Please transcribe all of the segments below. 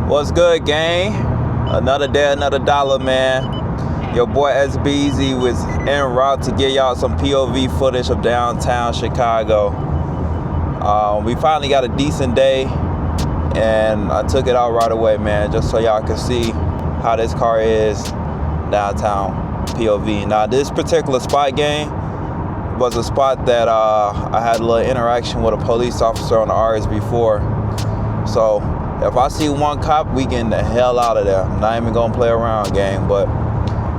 What's good, gang? Another day, another dollar, man. Your boy SBeeZy was en route to get y'all some POV footage of downtown Chicago. We finally got a decent day, and I took it out right away, man, just so y'all can see how this car is downtown POV. Now, this particular spot, gang, was a spot that I had a little interaction with a police officer on the RS before. So if I see one cop, we getting the hell out of there. I'm not even gonna play around, gang. But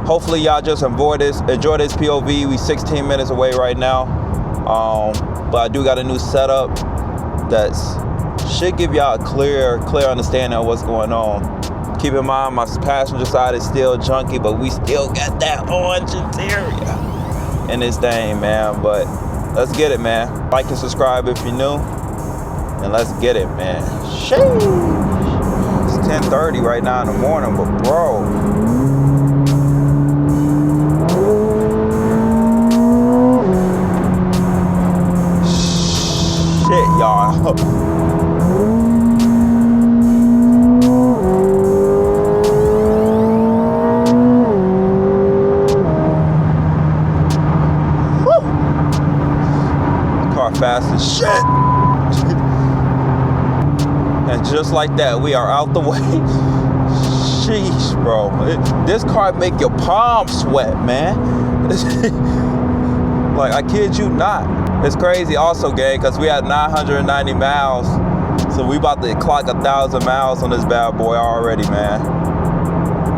hopefully y'all just enjoy this POV. We 16 minutes away right now. But I do got a new setup that should give y'all a clear understanding of what's going on. Keep in mind, my passenger side is still junky, but we still got that orange interior in this thing, man. But let's get it, man. Like and subscribe if you're new. And let's get it, man. Sheesh. It's 10:30 right now in the morning, but bro. Shit, y'all. Car fast as shit. And just like that, we are out the way. Sheesh, bro. This car make your palms sweat, man. Like, I kid you not. It's crazy also, gang, because we had 990 miles. So we about to clock 1,000 miles on this bad boy already, man.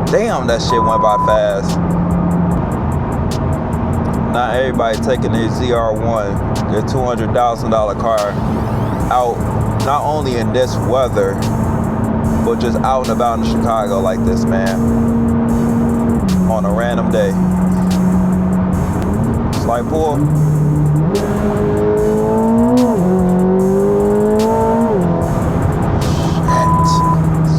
Damn, that shit went by fast. Not everybody taking their ZR1, their $200,000 car, out. Not only in this weather, but just out and about in Chicago like this, man. On a random day. Slight pull. Shit.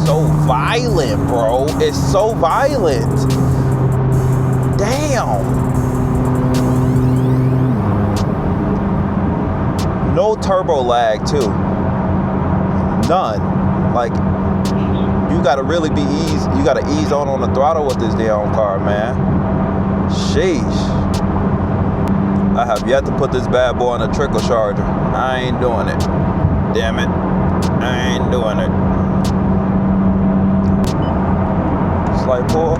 So violent, bro. It's so violent. Damn. No turbo lag, too. None. Like, you gotta really be easy. You gotta ease on the throttle with this damn car, man. Sheesh. I have yet to put this bad boy on a trickle charger. I ain't doing it. Damn it. I ain't doing it. Slight pull.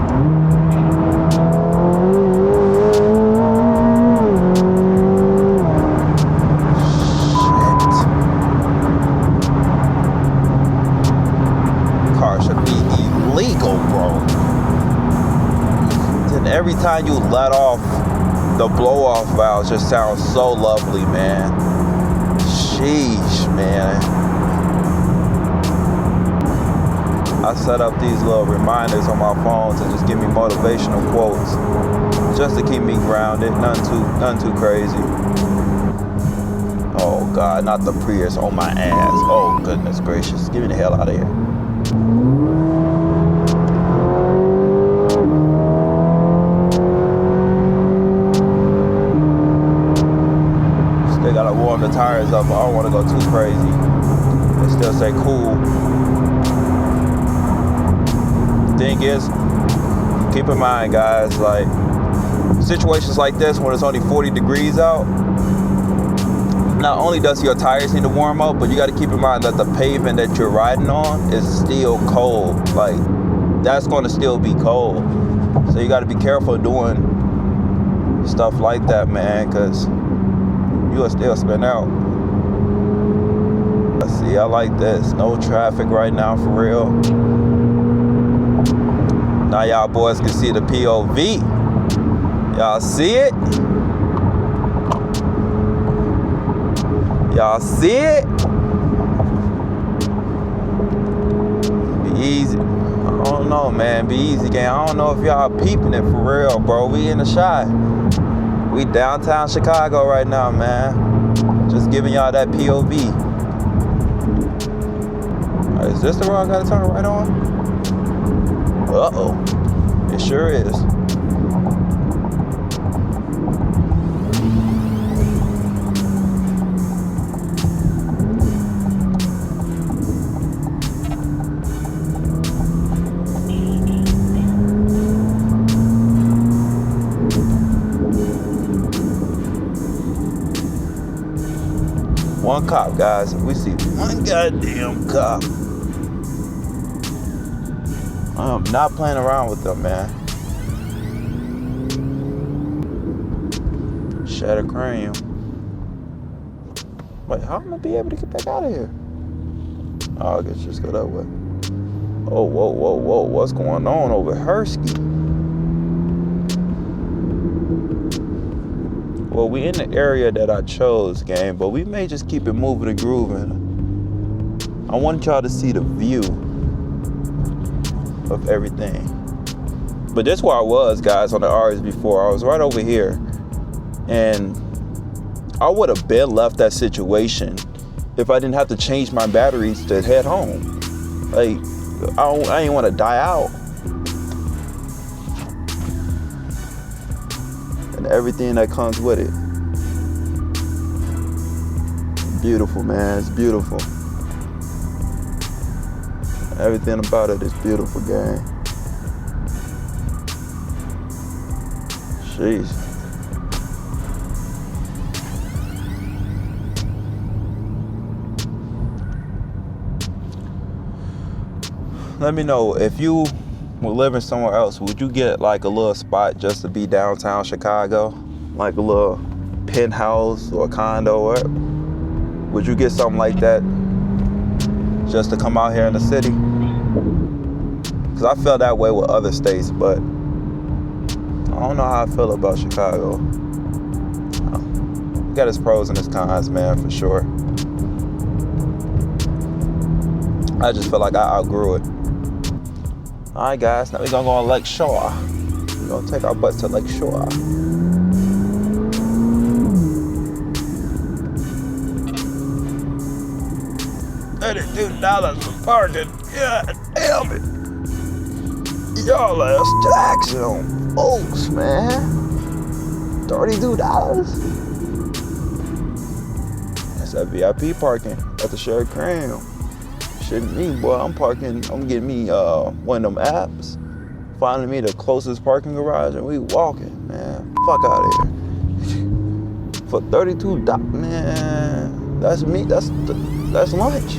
Every time you let off, the blow-off valve just sounds so lovely, man. Sheesh, man. I set up these little reminders on my phone to just give me motivational quotes, just to keep me grounded. Nothing too crazy. Oh God, not the Prius on my ass. Oh goodness gracious, get me the hell out of here. Gotta warm the tires up, but I don't want to go too crazy. They still say cool. Thing is, keep in mind, guys, like situations like this when it's only 40 degrees out, not only does your tires need to warm up, but you got to keep in mind that the pavement that you're riding on is still cold. Like, that's going to still be cold. So you got to be careful doing stuff like that, man, because you'll still spin out. Let's see, I like this. No traffic right now, for real. Now y'all boys can see the POV. Y'all see it? Y'all see it? Be easy. I don't know, man. Be easy, gang. I don't know if y'all peeping it for real, bro. We in the shot. We downtown Chicago right now, man. Just giving y'all that POV. All right, is this the road I gotta turn right on? Uh-oh. It sure is. One cop, guys. We see one goddamn cop. I'm not playing around with them, man. Shattered cranium. Wait, how am I gonna be able to get back out of here? Oh, I guess just go that way. Oh, whoa, whoa, whoa. What's going on over Hersky? Well, we in the area that I chose, gang, but we may just keep it moving and grooving. I want y'all to see the view of everything. But this is where I was, guys, on the RS before. I was right over here. And I would have been left that situation if I didn't have to change my batteries to head home. Like, I ain't want to die out. And everything that comes with it. Beautiful, man. It's beautiful. Everything about it is beautiful, gang. Jeez. Let me know if you were living somewhere else, would you get like a little spot just to be downtown Chicago? Like a little penthouse or a condo, or would you get something like that just to come out here in the city? Because I feel that way with other states, but I don't know how I feel about Chicago. It got its pros and its cons, man, for sure. I just feel like I outgrew it. All right, guys, now we're gonna go on Lake Shore. We're gonna take our butts to Lake Shore. $32 for parking. God damn it. Y'all ass taxing on folks, man. $32. That's that VIP parking at the Shattered Cranium. Shouldn't me, boy. I'm getting me one of them apps, finding me the closest parking garage, and we walking, man. Fuck out of here. For $32, man. That's me. That's lunch.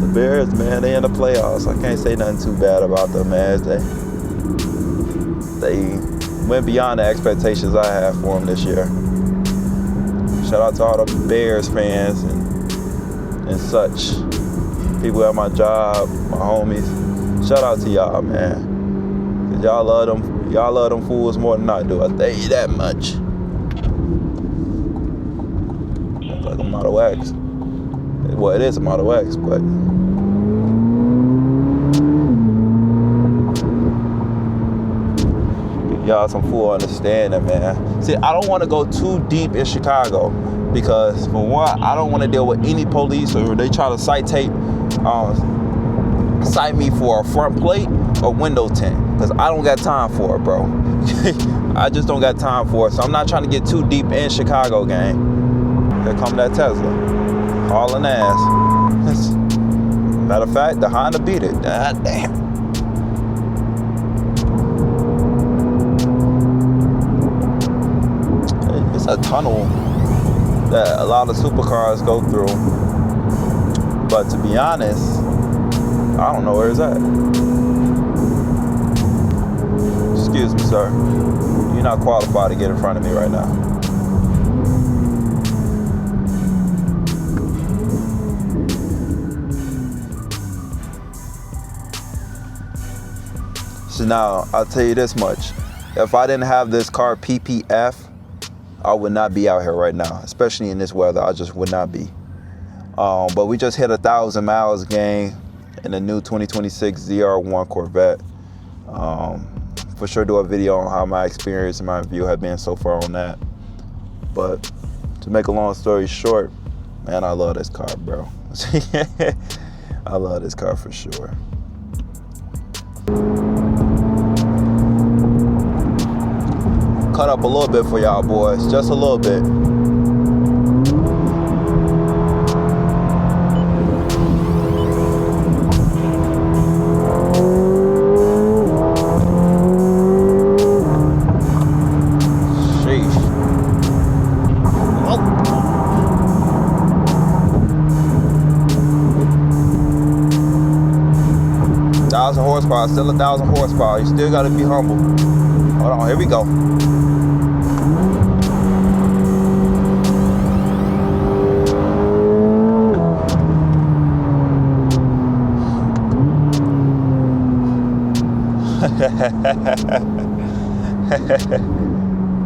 The Bears, man, they in the playoffs. I can't say nothing too bad about them, man. They went beyond the expectations I had for them this year. Shout out to all the Bears fans and such. People at my job, my homies. Shout out to y'all, man. Cause y'all love them fools more than I do. I tell you that much. It's like a Model X. Well, it is a Model X, but give y'all some full understanding, man. See, I don't want to go too deep in Chicago because, for one, I don't want to deal with any police or they try to cite me for a front plate or window tint, because I don't got time for it, bro. I just don't got time for it. So I'm not trying to get too deep in Chicago, gang. Here come that Tesla, hauling ass. Matter of fact, the Honda beat it. God damn. It's a tunnel that a lot of supercars go through. But to be honest, I don't know where it's at. Excuse me, sir. You're not qualified to get in front of me right now. So now, I'll tell you this much. If I didn't have this car PPF, I would not be out here right now, especially in this weather. I just would not be. But we just hit 1,000 miles, gang, in the new 2026 ZR1 Corvette. for sure do a video on how my experience and my review have been so far on that. But to make a long story short, man, I love this car, bro. I love this car for sure. Cut up a little bit for y'all boys, just a little bit. Sheesh. Oh. Thousand horsepower, still 1,000 horsepower. You still gotta be humble. Hold on, here we go.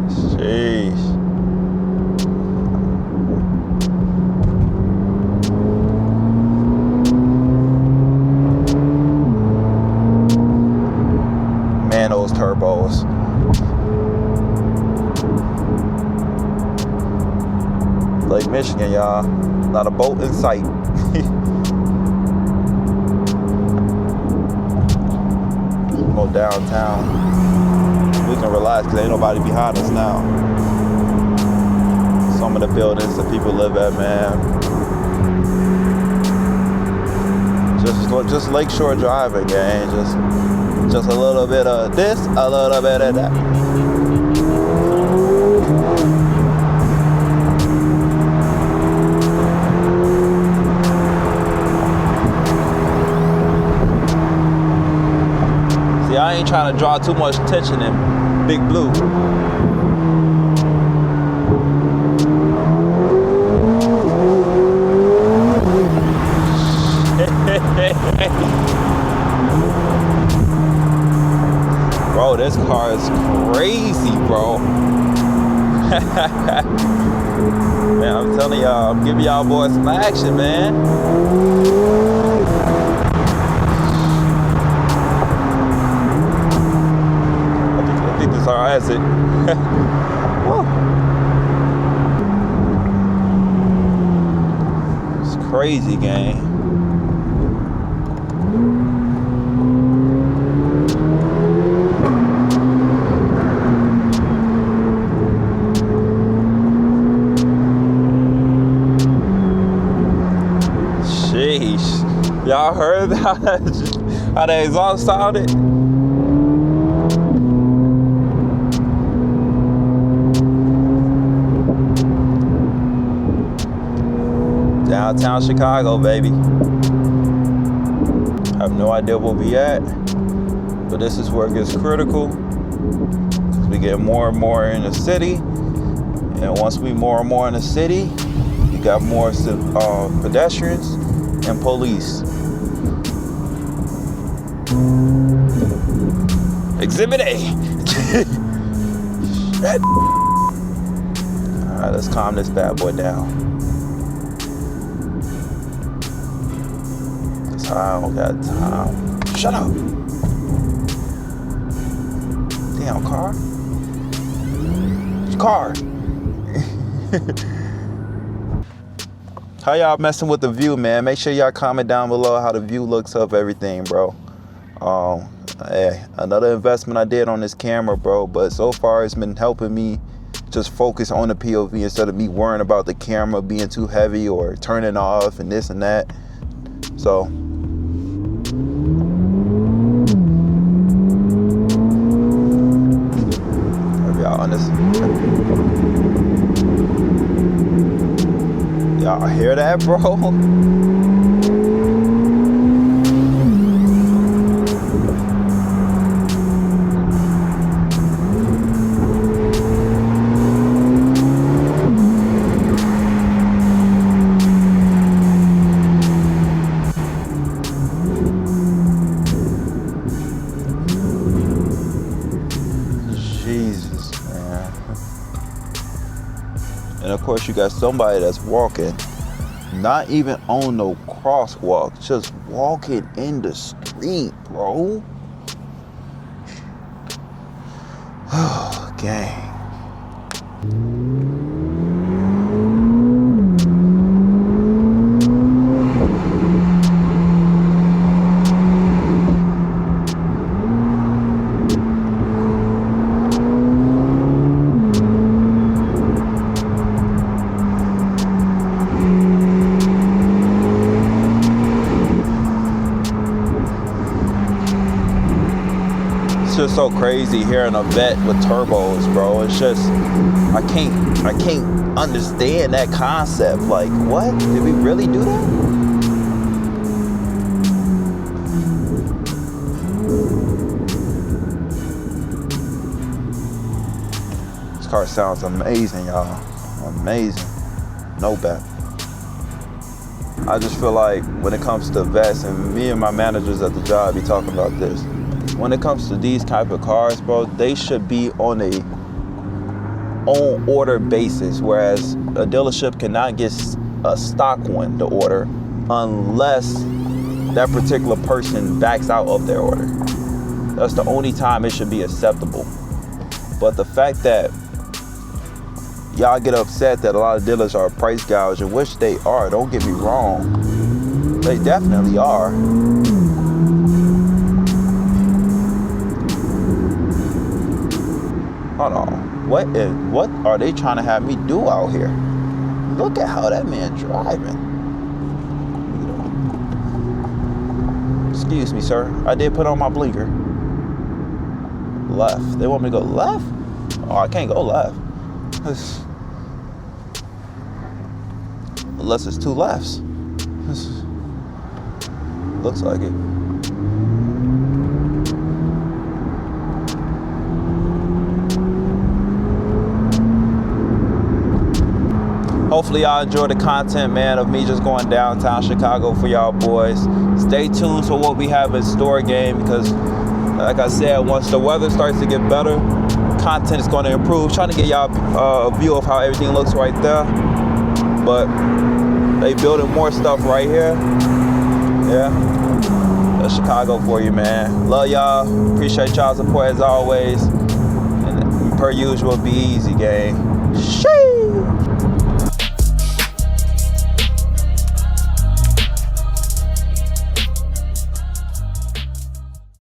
Sheesh. Man, those turbos. Lake Michigan, y'all. Not a boat in sight. Go downtown. We can relax because ain't nobody behind us now. Some of the buildings that people live at, man. Just lakeshore driving, gang. Just a little bit of this, a little bit of that. See, I ain't trying to draw too much attention in Big Blue. Bro, this car is crazy, bro. Man, I'm telling y'all, I'm giving y'all boys some action, man. I think this is our exit. It's crazy, gang. Y'all heard how the exhaust sounded? Downtown Chicago, baby. I have no idea where we at, but this is where it gets critical. We get more and more in the city, and once we more and more in the city, you got more pedestrians and police. Exhibit A. Alright, let's calm this bad boy down. Cause I don't got time. Shut up. Damn, car. Car. How y'all messing with the view, man? Make sure y'all comment down below how the view looks of everything, bro. Hey, another investment I did on this camera, bro, but so far it's been helping me just focus on the POV instead of me worrying about the camera being too heavy or turning off and this and that. So y'all y'all hear that, bro? And of course you got somebody that's walking, not even on no crosswalk, just walking in the street, bro. Oh, gang. It's just so crazy hearing a vet with turbos, bro. It's just, I can't understand that concept. Like, what? Did we really do that? This car sounds amazing, y'all. Amazing. No bet. I just feel like when it comes to vets, and me and my managers at the job be talking about this, when it comes to these type of cars, bro, they should be on a on order basis, whereas a dealership cannot get a stock one to order unless that particular person backs out of their order. That's the only time it should be acceptable. But the fact that y'all get upset that a lot of dealers are price gouging, which they are, don't get me wrong. They definitely are. Hold on. What are they trying to have me do out here? Look at how that man driving. Excuse me, sir. I did put on my blinker. Left. They want me to go left? Oh, I can't go left. Unless it's two lefts. Looks like it. Hopefully y'all enjoy the content, man, of me just going downtown Chicago for y'all boys. Stay tuned for what we have in store, game, because like I said, once the weather starts to get better, content is going to improve. Trying to get y'all a view of how everything looks right there. But they building more stuff right here. Yeah, that's Chicago for you, man. Love y'all. Appreciate y'all's support as always. And per usual, be easy, gang. Sheesh.